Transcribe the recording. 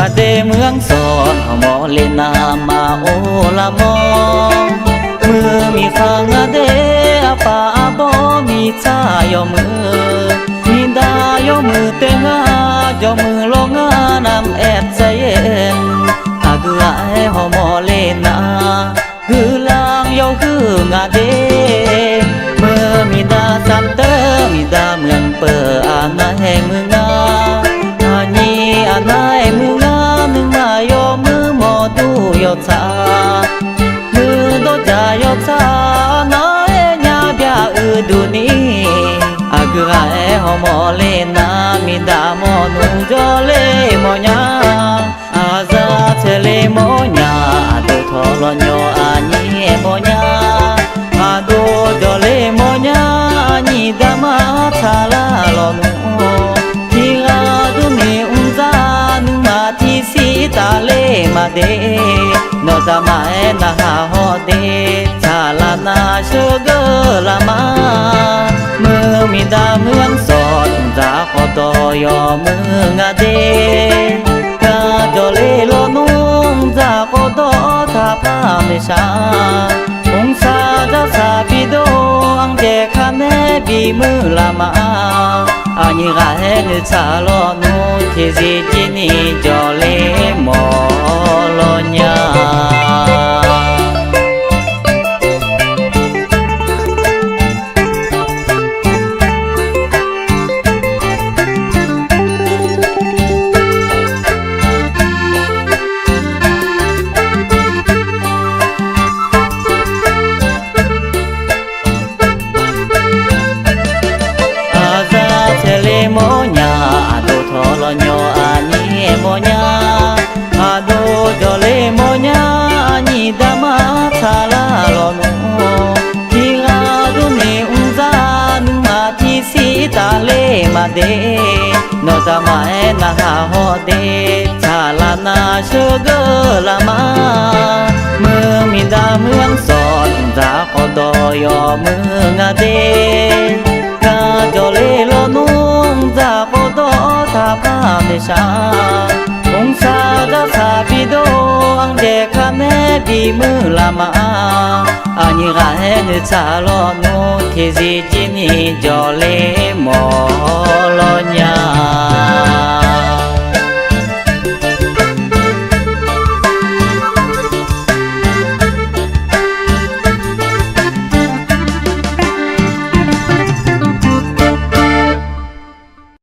งาเดเมืองสอนหมอเลนามาโอละมอมือมีข้างาเดป่าบ่มีชายอมือมีดายอมือเตงายอมือลงน้ำแอดใจเย็นอากือไอหอมอเลนาคือลางยอคืองาเดเมื่อมีดาสัมเตอมีดาเมืองเปิดอาณาแห่งเมืองนาอานีอาณาแห่งเมืองนาหนึ่งมายอมือหมอดูยอชามือโดจายอชาน้อยญาเบียดูนี่อากือไอหอมอเลนามีดาหมอนูจอเลหมอญาอาซาเทเลหมอญาดูทอลญออานีหมอญาอาดูจอเลหมอญานีดามาทาลาลอนูที่อาดูนี่อุจานึงมาที่สีตาเลมาเดโนตามาเอนาฮาฮอเดชาลานาเชเกลามาเมื่อมีดาเมืองสอนจากขอตอยอเมืองเดกาโจเลโลนุงจากขอตอทาพาเมชาองศาจะสาบิโดอังเจคาเนบีมือลามาอานิกาเฮนชาโลนุทิซิจินีโจเลโมโลญาโมญาดูทอลญออานีโมญาอาดูจอเลโมญาอานีดามาทาลาลอนูที่อาดูนี่อุจานึงมาที่สีตาเลมาเดโนตามาเอนาฮาฮอเดชาลานาเชเกลามาเมื่อมีดาเมืองสอนจากขอดอยอเมืองเดกาโจเลโลนูจากขอดอทาพาเมชาองศาจะสาบิโดอังเจคาเนบีมือลามาอานิกาเฮนชาโลนูทิซิจินีโจเลโม